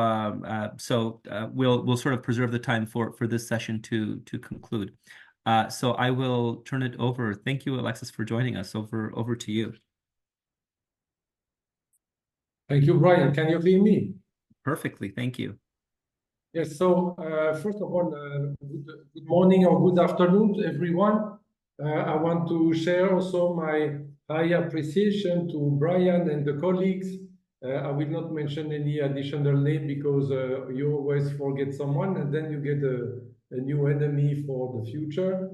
we'll sort of preserve the time for this session to conclude. So I will turn it over. Thank you, Alexis, for joining us. Over to you. Thank you, Brian. Can you hear me? Perfectly. Thank you. Yes. So first of all, good morning or good afternoon to everyone. I want to share also my high appreciation to Brian and the colleagues. I will not mention any additional name because you always forget someone and then you get a new enemy for the future.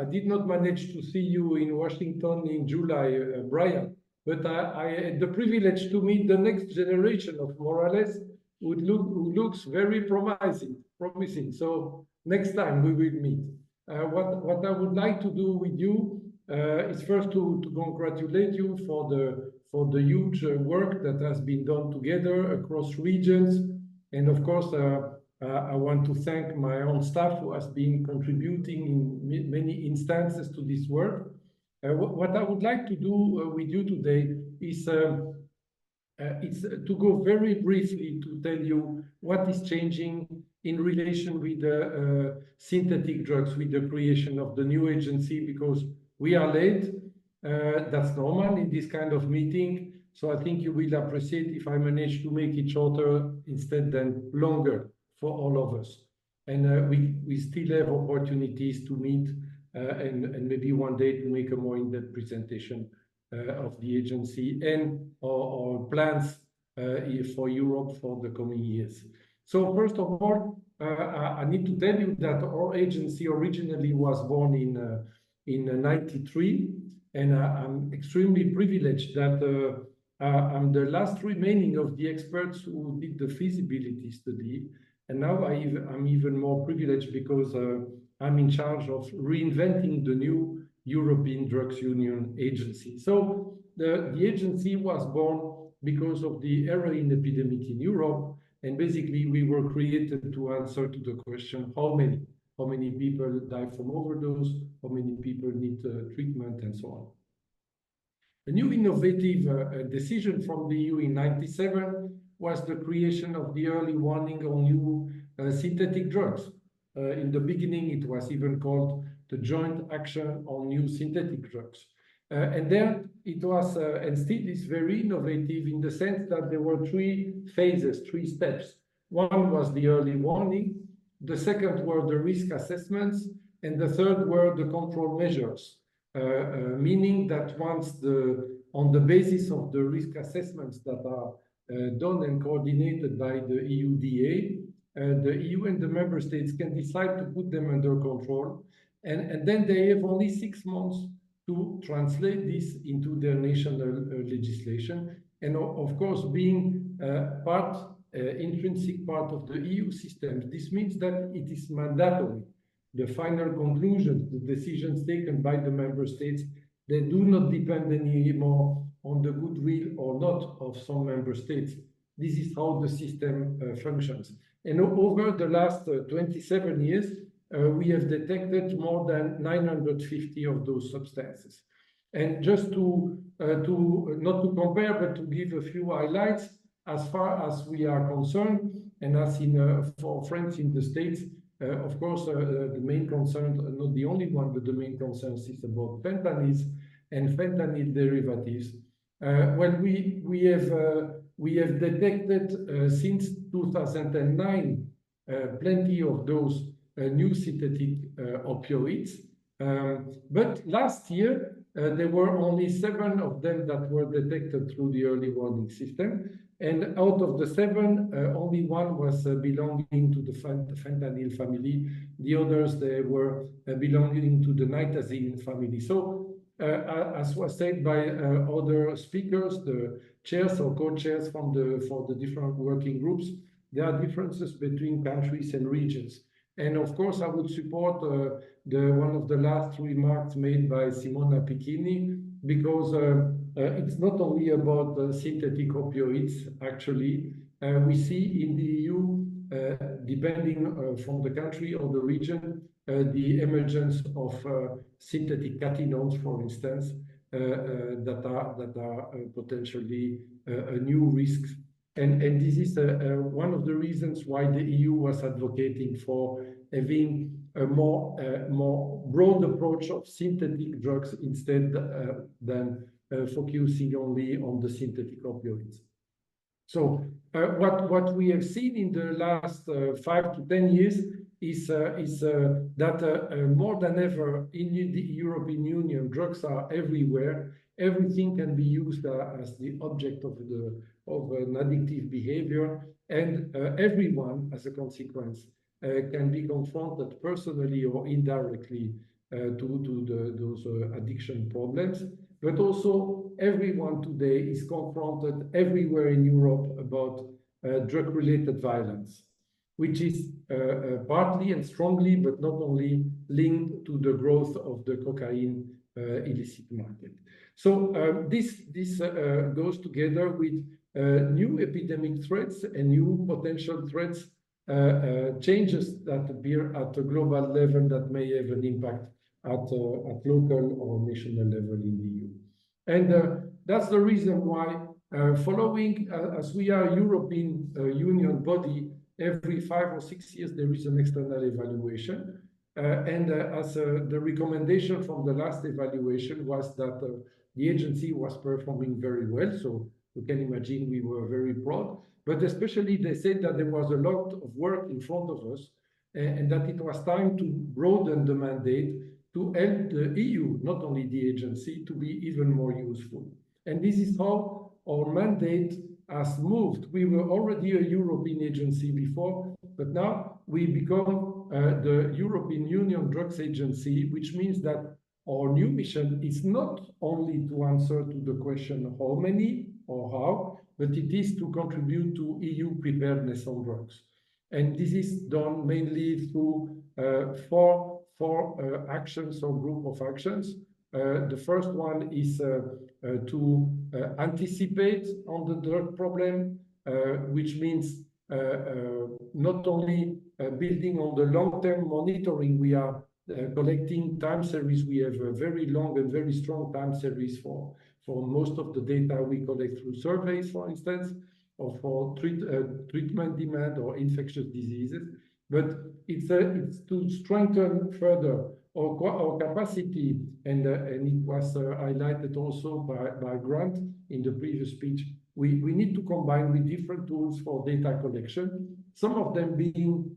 I did not manage to see you in Washington in July, Brian, but I had the privilege to meet the next generation of Morales, who looks very promising. So next time we will meet. What I would like to do with you is first to congratulate you for the huge work that has been done together across regions, and of course I want to thank my own staff who has been contributing in many instances to this work. What I would like to do with you today is it's to go very briefly to tell you what is changing in relation with the synthetic drugs, with the creation of the new agency, because we are late. That's normal in this kind of meeting. So I think you will appreciate if I manage to make it shorter instead than longer for all of us. And we still have opportunities to meet and maybe one day to make a more in-depth presentation of the agency and our plans for Europe for the coming years. So first of all, I need to tell you that our agency originally was born in 93, and I'm extremely privileged that I'm the last remaining of the experts who did the feasibility study. And now I'm even more privileged because I'm in charge of reinventing the new European Drugs Union agency. So the agency was born because of the heroin epidemic in Europe. And basically, we were created to answer to the question, how many people die from overdose, how many people need treatment, and so on. A new innovative decision from the EU in '97 was the creation of the early warning on new synthetic drugs. In the beginning, it was even called the Joint Action on New Synthetic Drugs. And there it was, and still is very innovative in the sense that there were 3 phases, 3 steps. One was the early warning, the second were the risk assessments, and the third were the control measures. Meaning that once on the basis of the risk assessments that are done and coordinated by the EUDA, the EU and the member states can decide to put them under control, and then they have only 6 months to translate this into their national legislation. And of course, being intrinsic part of the EU system, this means that it is mandatory. The final conclusions, the decisions taken by the member states, they do not depend anymore on the goodwill or not of some member states. This is how the system functions. And over the last 27 years, we have detected more than 950 of those substances. And just to not to compare, but to give a few highlights, as far as we are concerned, and as for friends in the States, of course, the main concern, not the only one, but the main concern is about fentanyls and fentanyl derivatives. Well, we have detected since 2009 plenty of those new synthetic opioids. But last year, there were only 7 of them that were detected through the early warning system. And out of the 7, only 1 was belonging to the fentanyl family. The others, they were belonging to the nitazene family. So, as was said by other speakers, the chairs or co-chairs for the different working groups, there are differences between countries and regions. And of course, I would support one of the last remarks made by Simona Picchini, because it's not only about synthetic opioids, actually. We see in the EU, depending from the country or the region, the emergence of synthetic catechinones, for instance, that are potentially a new risk. And this is one of the reasons why the EU was advocating for having a more broad approach of synthetic drugs instead than focusing only on the synthetic opioids. So what we have seen in the last 5 to 10 years is that more than ever in the European Union, drugs are everywhere. Everything can be used as the object of an addictive behavior, and everyone, as a consequence, can be confronted personally or indirectly to those addiction problems. But also, everyone today is confronted everywhere in Europe about drug-related violence, which is partly and strongly, but not only, linked to the growth of the cocaine illicit market. So this goes together with new epidemic threats and new potential threats, changes that appear at a global level that may have an impact at local or national level in the EU. And that's the reason why, following, as we are a European Union body, every 5 or 6 years there is an external evaluation. As the recommendation from the last evaluation was that the agency was performing very well, so you can imagine we were very proud. But especially they said that there was a lot of work in front of us, and that it was time to broaden the mandate to help the EU, not only the agency, to be even more useful. And this is how our mandate has moved. We were already a European agency before, but now we become the European Union Drugs Agency, which means that our new mission is not only to answer to the question how many or how, but it is to contribute to EU preparedness on drugs. And this is done mainly through four actions or group of actions. The first one is to anticipate on the drug problem, which means not only building on the long-term monitoring. We are collecting time series. We have a very long and very strong time series for most of the data we collect through surveys, for instance, or for treatment demand or infectious diseases. But it's to strengthen further our capacity, and it was highlighted also by Grant in the previous speech. We need to combine with different tools for data collection, some of them being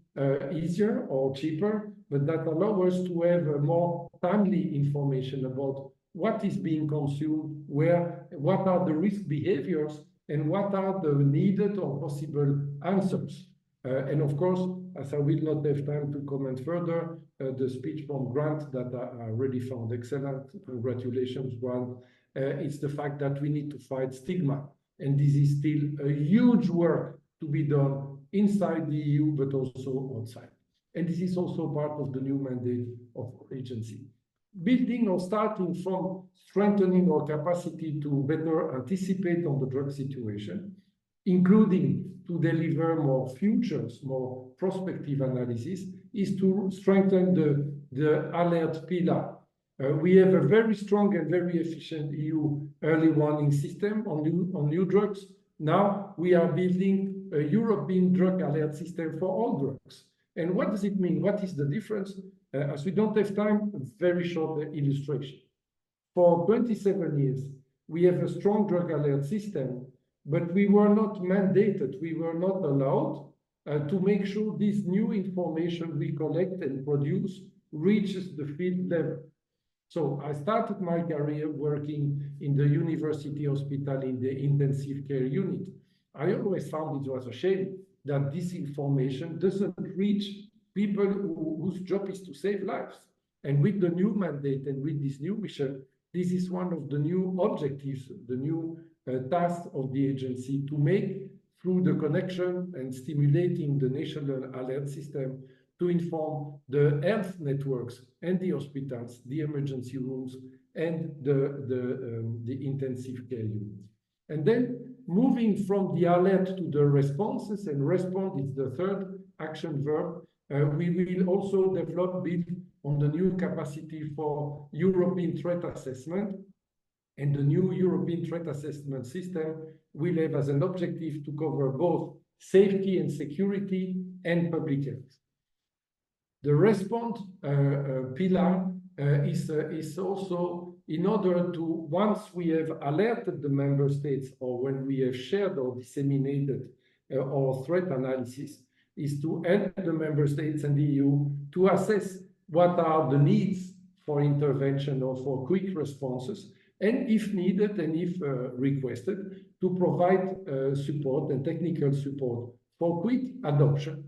easier or cheaper, but that allow us to have more timely information about what is being consumed, what are the risk behaviors, and what are the needed or possible answers. And of course, as I will not have time to comment further, the speech from Grant that I really found excellent, congratulations, Grant, it's the fact that we need to fight stigma. And this is still a huge work to be done inside the EU, but also outside. And this is also part of the new mandate of our agency. Building or starting from strengthening our capacity to better anticipate on the drug situation, including to deliver more futures, more prospective analysis, is to strengthen the alert pillar. We have a very strong and very efficient EU early warning system on new drugs. Now we are building a European drug alert system for all drugs. And what does it mean? What is the difference? As we don't have time, a very short illustration. For 27 years, we have a strong drug alert system, but we were not mandated, we were not allowed to make sure this new information we collect and produce reaches the field level. So I started my career working in the university hospital in the intensive care unit. I always found it was a shame that this information doesn't reach people whose job is to save lives. And with the new mandate and with this new mission, this is one of the new objectives, the new task of the agency, to make through the connection and stimulating the national alert system to inform the health networks and the hospitals, the emergency rooms, and the intensive care units. And then moving from the alert to the responses, and respond is the third action verb, we will also build on the new capacity for European threat assessment. And the new European threat assessment system will have as an objective to cover both safety and security and public health. The respond pillar is also in order to, once we have alerted the member states or when we have shared or disseminated our threat analysis, is to help the member states and the EU to assess what are the needs for intervention or for quick responses, and if needed and if requested, to provide support and technical support for quick adoption.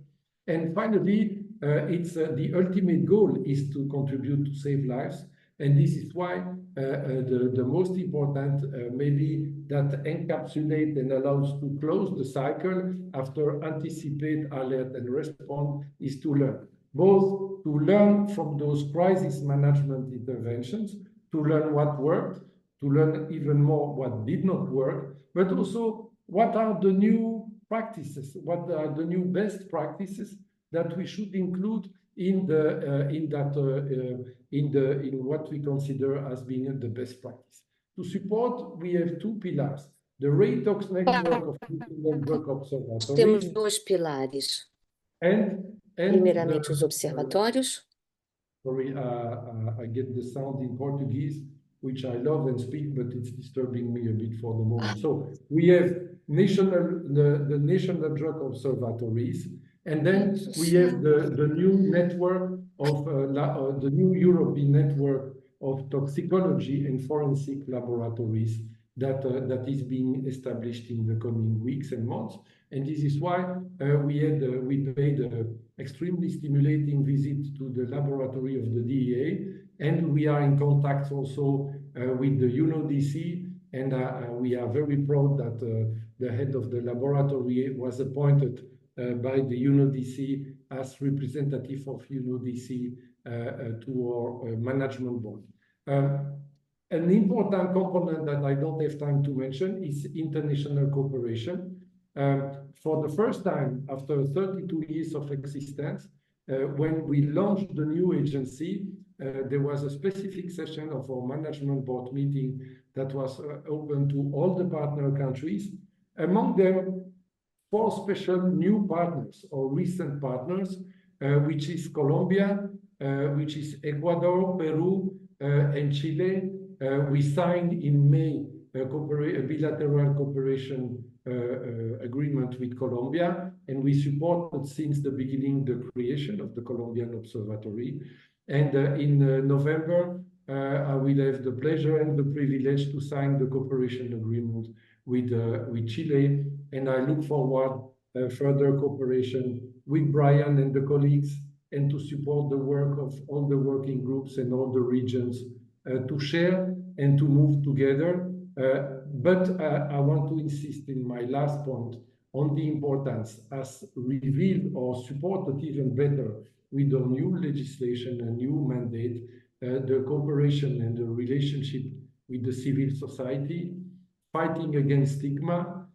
And finally, the ultimate goal is to contribute to save lives. And this is why the most important, maybe that encapsulate and allows to close the cycle after anticipate, alert, and respond, is to learn. Both to learn from those crisis management interventions, to learn what worked, to learn even more what did not work, but also what are the new practices, what are the new best practices that we should include in what we consider as being the best practice. To support, we have two pillars: the RATOX network of drug observatories. Temos dois pilares. And Primeiramente, os observatórios. Sorry, I get the sound in Portuguese, which I love and speak, but it's disturbing me a bit for the moment. So we have the national drug observatories, and then we have the new network of the new European network of toxicology and forensic laboratories that is being established in the coming weeks and months. And this is why we paid an extremely stimulating visit to the laboratory of the DEA, and we are in contact also with the UNODC, and we are very proud that the head of the laboratory was appointed by the UNODC as representative of UNODC to our management board. An important component that I don't have time to mention is international cooperation. For the first time, after 32 years of existence, when we launched the new agency, there was a specific session of our management board meeting that was open to all the partner countries. Among them, 4 special new partners or recent partners, which is Colombia, which is Ecuador, Peru, and Chile. We signed in May a bilateral cooperation agreement with Colombia, and we supported since the beginning the creation of the Colombian Observatory. And in November, I will have the pleasure and the privilege to sign the cooperation agreement with Chile, and I look forward further cooperation with Brian and the colleagues, and to support the work of all the working groups and all the regions to share and to move together. But I want to insist in my last point on the importance, as revealed or supported even better with the new legislation and new mandate, the cooperation and the relationship with the civil society, fighting against stigma,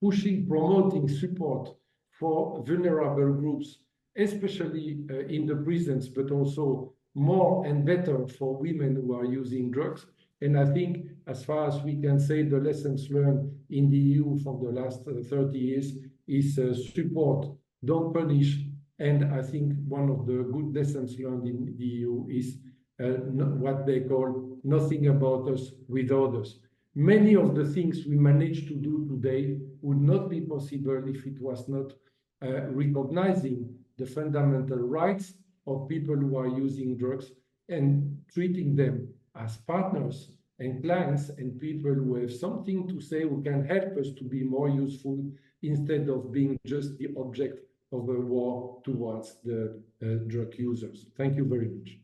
pushing, promoting support for vulnerable groups, especially in the prisons, but also more and better for women who are using drugs. And I think, as far as we can say, the lessons learned in the EU from the last 30 years is support, don't punish. And I think one of the good lessons learned in the EU is what they call nothing about us without us. Many of the things we manage to do today would not be possible if it was not recognizing the fundamental rights of people who are using drugs and treating them as partners and clients and people who have something to say, who can help us to be more useful instead of being just the object of a war towards the drug users. Thank you very much.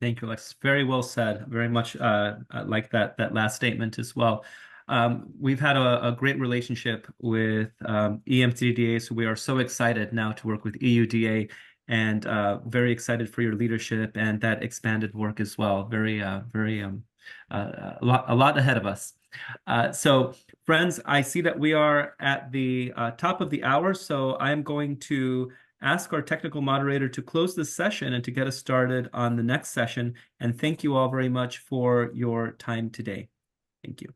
Thank you, Alex. Very well said. Very much like that last statement as well. We've had a great relationship with EMCDDA, so we are so excited now to work with EUDA, and very excited for your leadership and that expanded work as well. A lot ahead of us. So friends, I see that we are at the top of the hour, so I'm going to ask our technical moderator to close this session and to get us started on the next session. And thank you all very much for your time today. Thank you.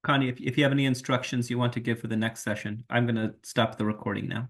Connie, if you have any instructions you want to give for the next session, I'm going to stop the recording now.